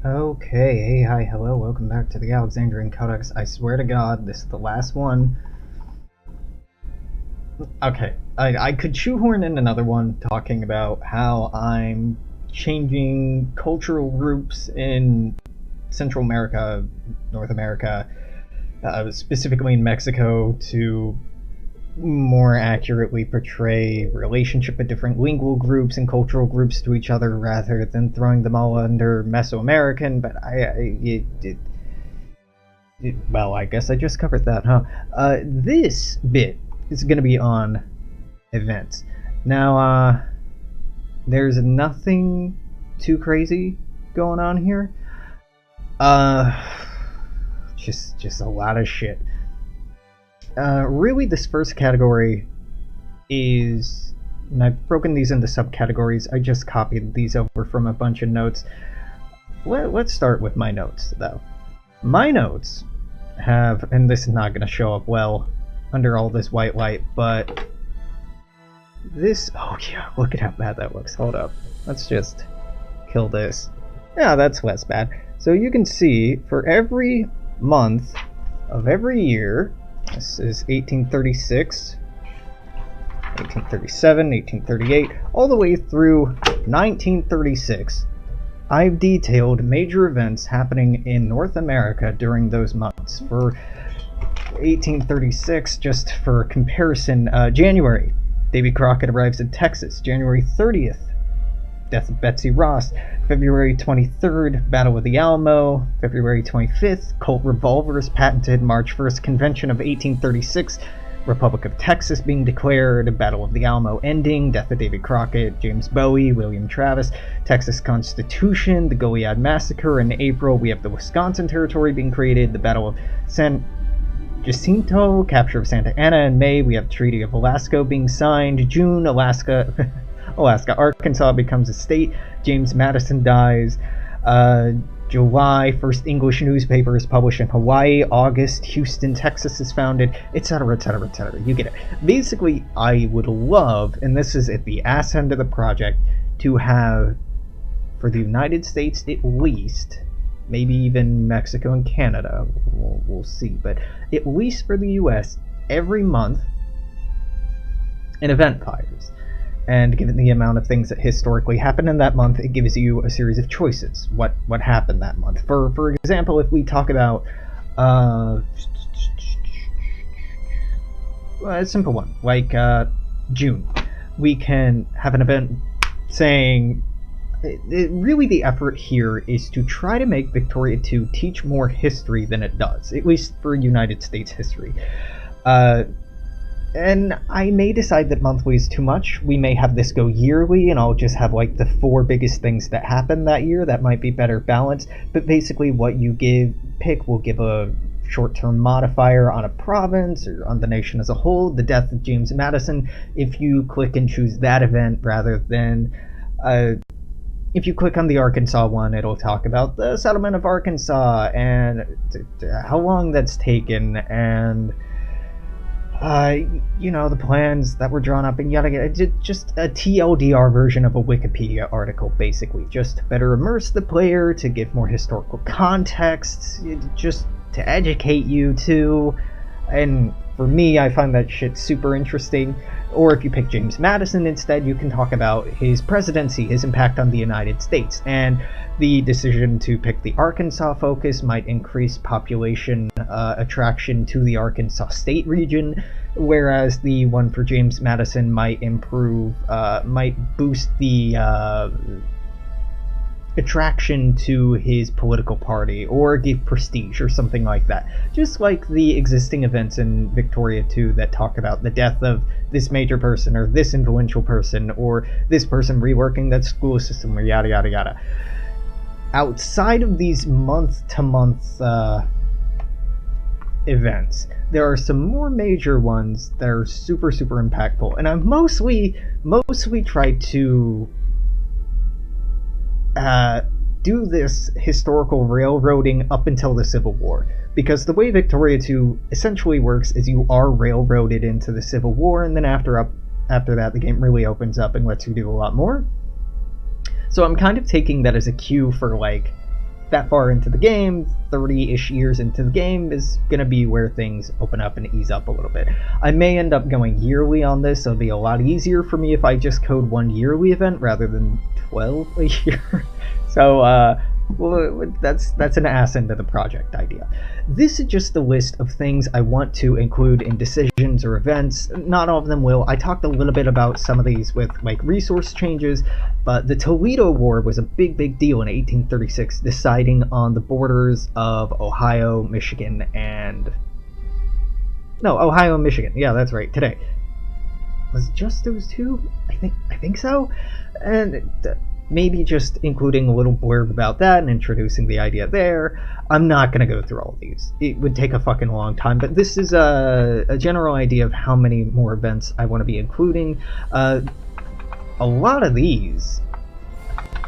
Okay, hey, hi, hello, welcome back to the Alexandrian Codex. I swear to God, this is the last one. Okay, I could shoehorn in another one talking about how I'm changing cultural groups in Central America, North America, specifically in Mexico, to more accurately portray relationship of different lingual groups and cultural groups to each other rather than throwing them all under Mesoamerican, but well, I guess I just covered that, huh? This bit is going to be on events. Now, there's nothing too crazy going on here. Just a lot of shit. Really, this first category is, and I've broken these into subcategories. I just copied these over from a bunch of notes. Let's start with my notes, though. My notes have, and this is not going to show up well under all this white light, but this, oh yeah, look at how bad that looks. Hold up. Let's just kill this. Yeah, that's less bad. So you can see for every month of every year, this is 1836, 1837, 1838, all the way through 1936, I've detailed major events happening in North America during those months. For 1836, just for comparison, January, Davy Crockett arrives in Texas. January 30th, death of Betsy Ross. February 23rd, Battle of the Alamo. February 25th, Colt revolvers patented. March 1st, Convention of 1836. Republic of Texas being declared, Battle of the Alamo ending, death of Davy Crockett, James Bowie, William Travis, Texas Constitution, the Goliad Massacre. In April, we have the Wisconsin Territory being created, the Battle of San Jacinto, capture of Santa Ana. In May, we have Treaty of Alaska being signed. June, Arkansas becomes a state. James Madison dies. July, first English newspaper is published in Hawaii. August, Houston, Texas is founded, etc., etc., etc. You get it. Basically, I would love, and this is at the ass end of the project, to have, for the United States at least, maybe even Mexico and Canada, we'll see, but at least for the US, every month, an event fires. And given the amount of things that historically happen in that month, it gives you a series of choices. What happened that month? For example, if we talk about a simple one, like June, we can have an event saying, really the effort here is to try to make Victoria 2 teach more history than it does, at least for United States history. And I may decide that monthly is too much. We may have this go yearly, and I'll just have like the 4 biggest things that happened that year. That might be better balanced. But basically what you pick will give a short-term modifier on a province or on the nation as a whole. The death of James Madison, if you click and choose that event rather than... if you click on the Arkansas one, it'll talk about the settlement of Arkansas and how long that's taken and... the plans that were drawn up and yada yada. Just a TLDR version of a Wikipedia article, basically. Just to better immerse the player, to give more historical context, just to educate you too. And for me, I find that shit super interesting. Or if you pick James Madison instead, you can talk about his presidency, his impact on the United States, and the decision to pick the Arkansas focus might increase population attraction to the Arkansas state region, whereas the one for James Madison might boost the attraction to his political party, or give prestige, or something like that. Just like the existing events in Victoria 2 that talk about the death of this major person, or this influential person, or this person reworking that school system, or yada yada yada. Outside of these month-to-month events, there are some more major ones that are super, super impactful, and I've mostly tried to do this historical railroading up until the Civil War, because the way Victoria 2 essentially works is you are railroaded into the Civil War, and then after that the game really opens up and lets you do a lot more. So I'm kind of taking that as a cue for like that far into the game, 30-ish years into the game, is going to be where things open up and ease up a little bit. I may end up going yearly on this. It'll be a lot easier for me if I just code one yearly event rather than 12 a year. So well, that's an ass into the project idea. This is just a list of things I want to include in decisions or events. Not all of them will. I talked a little bit about some of these with like resource changes, but the Toledo War was a big deal in 1836, deciding on the borders of Ohio, Michigan, and Ohio and Michigan. Yeah, that's right. Today was it just those two? I think so, and. Maybe just including a little blurb about that and introducing the idea there. I'm not going to go through all of these. It would take a fucking long time, but this is a general idea of how many more events I want to be including. A lot of these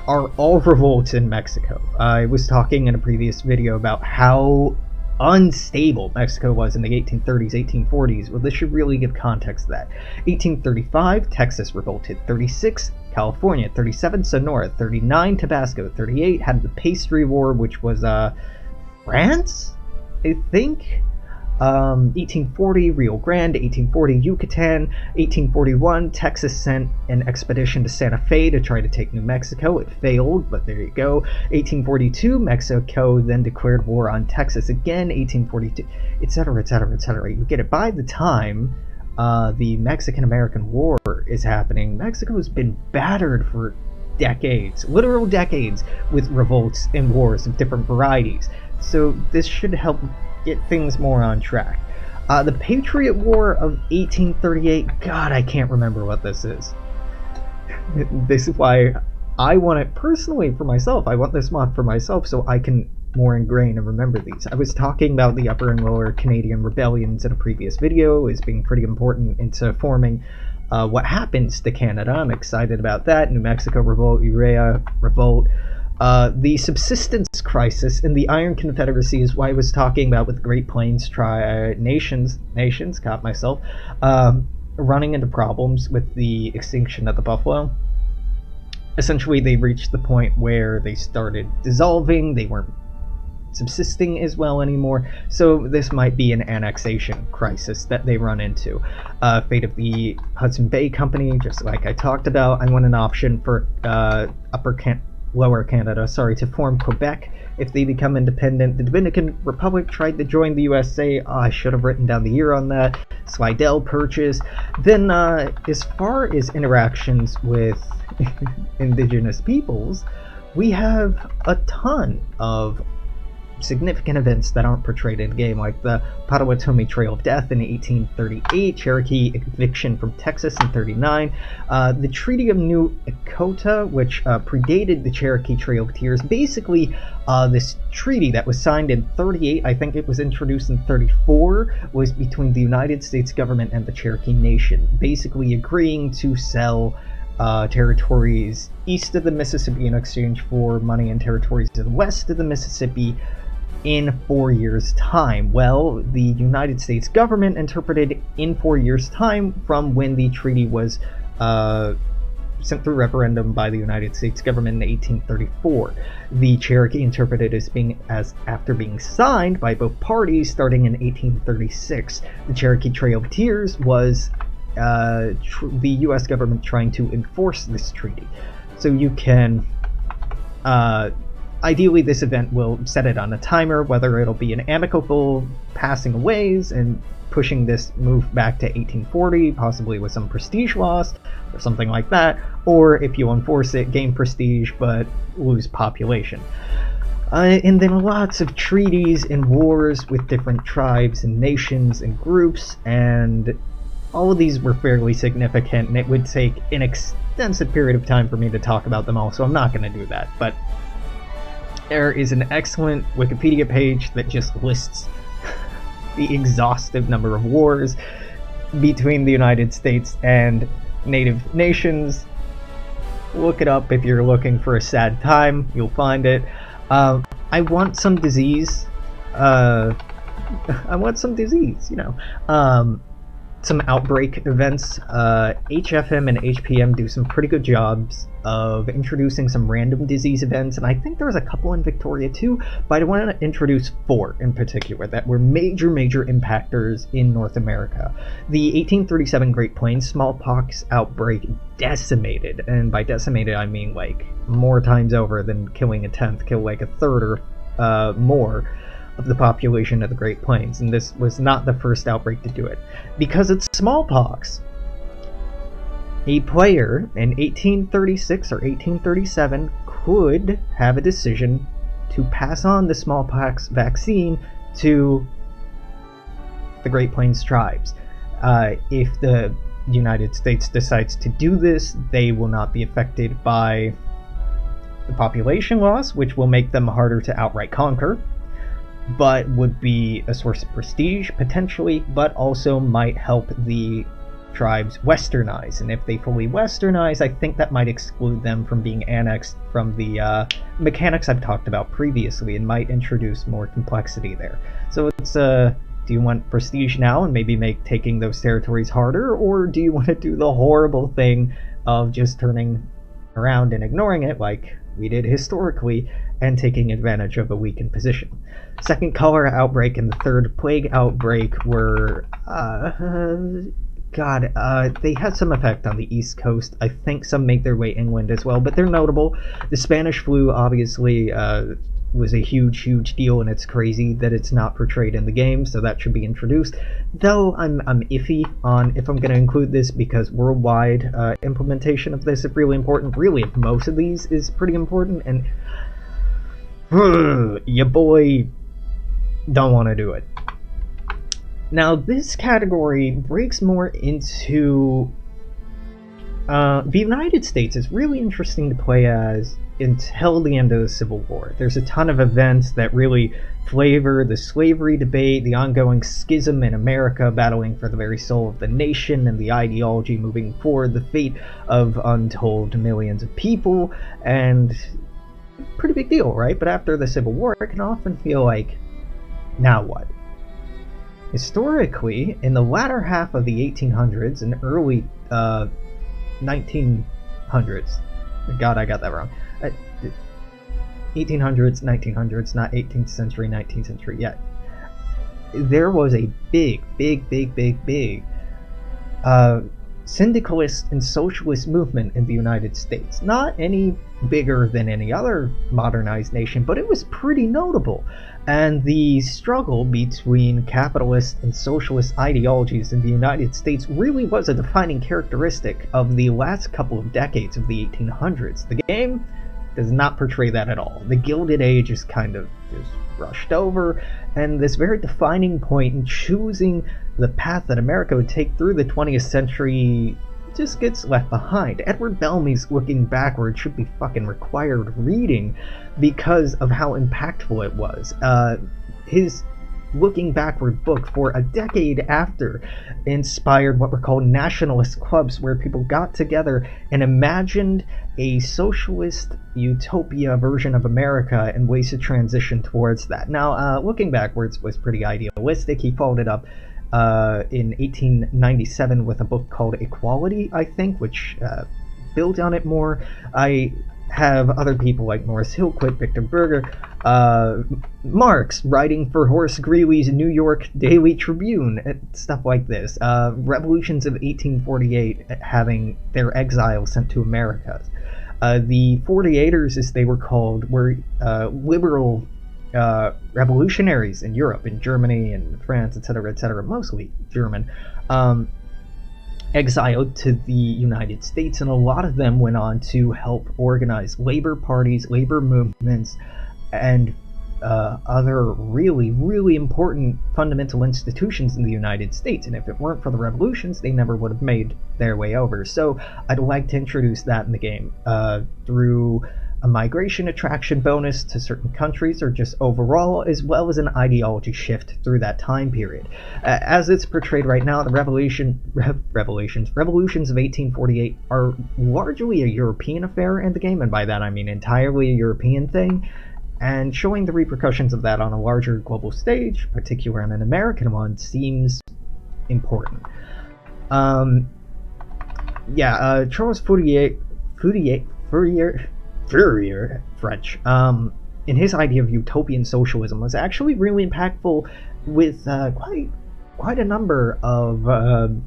are all revolts in Mexico. I was talking in a previous video about how unstable Mexico was in the 1830s, 1840s. Well, this should really give context to that. 1835, Texas revolted. 36, California. 37, Sonora. 39, Tabasco. 38 had the Pastry War, which was France, I think. 1840, Rio Grande. 1840, Yucatan. 1841, Texas sent an expedition to Santa Fe to try to take New Mexico. It failed, but there you go. 1842, Mexico then declared war on Texas again. 1842, etc., etc., etc. You get it. By the time the Mexican-American War is happening, Mexico's been battered for decades, literal decades, with revolts and wars of different varieties. So this should help get things more on track. The Patriot War of 1838, God, I can't remember what this is. This is why I want it personally for myself. I want this mod for myself so I can more ingrain and remember these. I was talking about the Upper and Lower Canadian rebellions in a previous video as being pretty important into forming what happens to Canada. I'm excited about that. New Mexico Revolt, Urea Revolt. The subsistence crisis in the Iron Confederacy is what I was talking about with Great Plains nations, caught myself, running into problems with the extinction of the buffalo. Essentially, they reached the point where they started dissolving, they weren't subsisting as well anymore, so this might be an annexation crisis that they run into. Fate of the Hudson Bay Company, just like I talked about. I want an option for Lower Canada, to form Quebec if they become independent. The Dominican Republic tried to join the USA. I should have written down the year on that. Slidell Purchase. Then, as far as interactions with Indigenous peoples, we have a ton of significant events that aren't portrayed in the game, like the Potawatomi Trail of Death in 1838, Cherokee eviction from Texas in 39, the Treaty of New Echota, which predated the Cherokee Trail of Tears. Basically, this treaty that was signed in 38, I think it was introduced in 34, was between the United States government and the Cherokee Nation, basically agreeing to sell territories east of the Mississippi in exchange for money and territories to the west of the Mississippi in 4 years' time. Well, the United States government interpreted in 4 years' time from when the treaty was sent through referendum by the United States government in 1834. The Cherokee interpreted as after being signed by both parties starting in 1836. The Cherokee Trail of Tears was the U.S. government trying to enforce this treaty. So you can ideally, this event will set it on a timer, whether it'll be an amicable passing of ways and pushing this move back to 1840, possibly with some prestige loss or something like that, or if you enforce it, gain prestige but lose population. And then lots of treaties and wars with different tribes and nations and groups, and all of these were fairly significant, and it would take an extensive period of time for me to talk about them all, so I'm not going to do that. But there is an excellent Wikipedia page that just lists the exhaustive number of wars between the United States and native nations. Look it up if you're looking for a sad time. You'll find it. I want some disease. I want some disease, some outbreak events. HFM and HPM do some pretty good jobs of introducing some random disease events, and I think there's a couple in Victoria too, but I want to introduce 4 in particular that were major impactors in North America. The 1837 Great Plains smallpox outbreak decimated, and by decimated I mean like more times over than killing a tenth, kill like a third or more of the population of the Great Plains, and this was not the first outbreak to do it. Because it's smallpox, a player in 1836 or 1837 could have a decision to pass on the smallpox vaccine to the Great Plains tribes. If the United States decides to do this, they will not be affected by the population loss, which will make them harder to outright conquer, but would be a source of prestige, potentially, but also might help the tribes westernize. And if they fully westernize, I think that might exclude them from being annexed from the mechanics I've talked about previously, and might introduce more complexity there. So it's, do you want prestige now and maybe make taking those territories harder, or do you want to do the horrible thing of just turning around and ignoring it like we did historically, and taking advantage of a weakened position? Second cholera outbreak and the third plague outbreak were, they had some effect on the East Coast. I think some make their way inland as well, but they're notable. The Spanish flu, obviously, was a huge deal, and it's crazy that it's not portrayed in the game, so that should be introduced. Though I'm iffy on if I'm going to include this, because worldwide implementation of this is really important. Really, most of these is pretty important, and your boy don't want to do it. Now, this category breaks more into the United States is really interesting to play as until the end of the Civil War. There's a ton of events that really flavor the slavery debate, the ongoing schism in America, battling for the very soul of the nation and the ideology moving forward, the fate of untold millions of people, and pretty big deal, right? But after the Civil War, it can often feel like, now what? Historically, in the latter half of the 1800s and early 1900s, God, I got that wrong. 1800s, 1900s, not 18th century, 19th century yet. There was a big syndicalist and socialist movement in the United States. Not any bigger than any other modernized nation, but it was pretty notable. And the struggle between capitalist and socialist ideologies in the United States really was a defining characteristic of the last couple of decades of the 1800s. The game does not portray that at all. The Gilded Age is kind of just brushed over, and this very defining point in choosing the path that America would take through the 20th century just gets left behind. Edward Bellamy's Looking Backward should be fucking required reading because of how impactful it was. His Looking Backward book, for a decade after, inspired what were called nationalist clubs, where people got together and imagined a socialist utopia version of America and ways to transition towards that. Now, Looking Backwards was pretty idealistic. He followed it up in 1897 with a book called Equality, I think, which built on it more. I have other people like Norris Hillquit, Victor Berger, Marx writing for Horace Greeley's New York Daily Tribune, stuff like this. Revolutions of 1848 having their exiles sent to America. The 48ers, as they were called, were liberal revolutionaries in Europe, in Germany and France, etc., mostly German, exiled to the United States, and a lot of them went on to help organize labor parties, labor movements, and other really important fundamental institutions in the United States. And if it weren't for the revolutions, they never would have made their way over. So I'd like to introduce that in the game through a migration attraction bonus to certain countries, or just overall, as well as an ideology shift through that time period. As it's portrayed right now, the revolutions of 1848 are largely a European affair in the game, and by that I mean entirely a European thing, and showing the repercussions of that on a larger global stage, particularly on an American one, seems important. Um, yeah, Charles Fourier, French, in his idea of utopian socialism was actually really impactful with quite a number of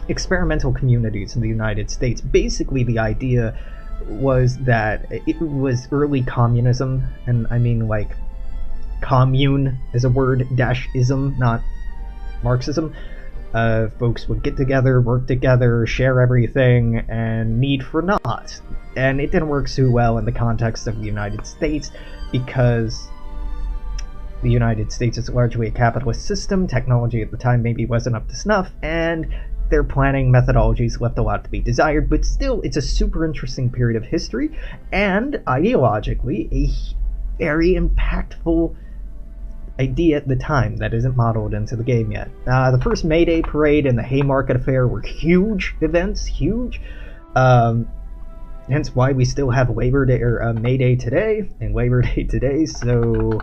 experimental communities in the United States. Basically, the idea was that it was early communism, and I mean like commune as a word dash ism, not Marxism. Folks would get together, work together, share everything, and need for naught. And it didn't work so well in the context of the United States because the United States is largely a capitalist system. Technology at the time maybe wasn't up to snuff, and their planning methodologies left a lot to be desired. But still, it's a super interesting period of history, and ideologically, a very impactful idea at the time that isn't modeled into the game yet. The first May Day parade and the Haymarket Affair were huge events, huge. Hence why we still have Labor Day or May Day today and Labor Day today. So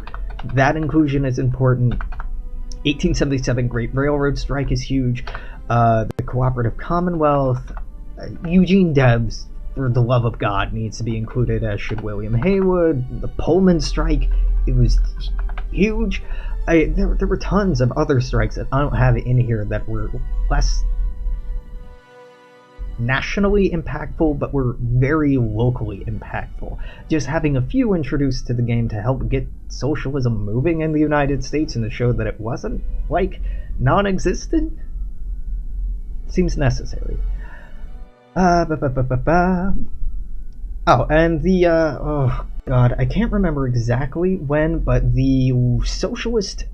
that inclusion is important. 1877 Great Railroad Strike is huge. The Cooperative Commonwealth. Eugene Debs, for the love of God, needs to be included, as should William Haywood. The Pullman Strike, it was huge. There were tons of other strikes that I don't have in here that were less nationally impactful, but were very locally impactful. Just having a few introduced to the game to help get socialism moving in the United States and to show that it wasn't, like, non-existent seems necessary. Oh, and the, oh god, I can't remember exactly when, but the Socialist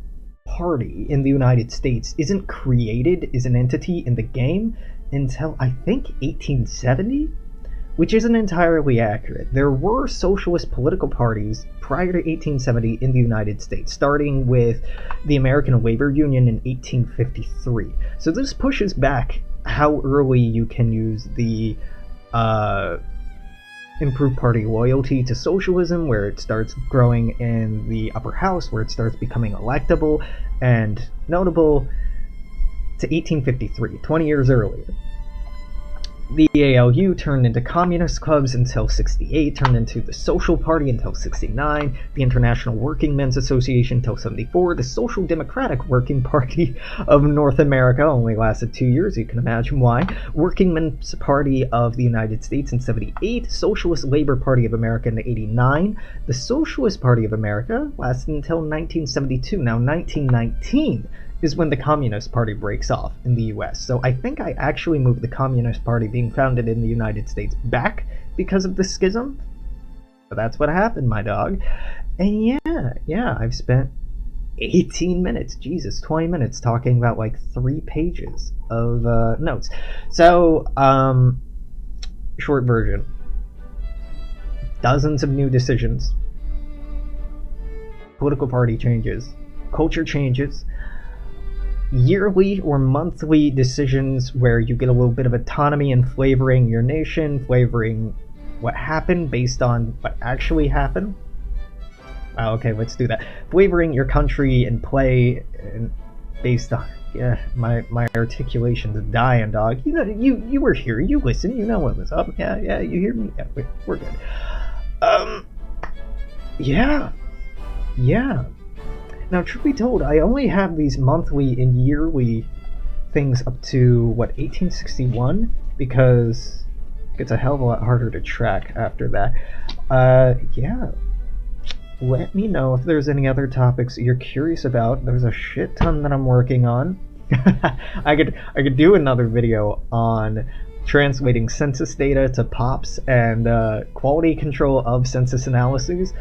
Party in the United States isn't created as an entity in the game until, I think, 1870? Which isn't entirely accurate. There were socialist political parties prior to 1870 in the United States, starting with the American Labor Union in 1853. So this pushes back how early you can use the improved party loyalty to socialism, where it starts growing in the upper house, where it starts becoming electable and notable, to 1853, 20 years earlier. The ALU turned into communist clubs until 68, turned into the Social Party until 69, the International Working Men's Association until 74, the Social Democratic Working Party of North America only lasted 2 years, you can imagine why, Working Men's Party of the United States in 78, Socialist Labor Party of America in 89, the Socialist Party of America lasted until 1972. Now 1919 is when the Communist Party breaks off in the US. So I think I actually moved the Communist Party being founded in the United States back because of the schism. But that's what happened, my dog. And yeah, I've spent 18 minutes, Jesus, 20 minutes talking about like 3 pages of notes. So, short version. Dozens of new decisions. Political party changes. Culture changes. Yearly or monthly decisions where you get a little bit of autonomy in flavoring your nation, flavoring what happened based on what actually happened. Okay, let's do that. Flavoring your country and play and based on, yeah, my articulation's dying, dog. You know, you were here, you listened, you know what was up. Yeah, you hear me? Yeah, we're good. Yeah. Now, truth be told, I only have these monthly and yearly things up to, 1861? Because it gets a hell of a lot harder to track after that. Yeah. Let me know if there's any other topics you're curious about. There's a shit ton that I'm working on. I could do another video on translating census data to POPs and quality control of census analyses.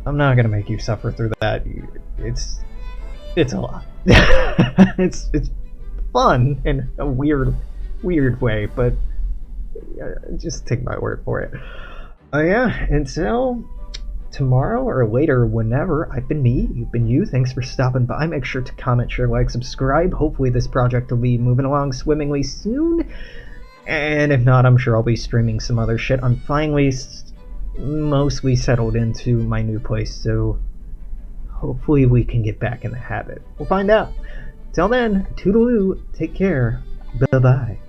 I'm not gonna make you suffer through that. It's a lot. it's fun in a weird way, but just take my word for it. Yeah, until tomorrow or later, whenever. I've been me, you've been you. Thanks for stopping by. Make sure to comment, share, like, subscribe. Hopefully this project will be moving along swimmingly soon. And if not, I'm sure I'll be streaming some other shit. I'm finally mostly settled into my new place, so hopefully we can get back in the habit. We'll find out. Till then, toodaloo, take care. Bye bye.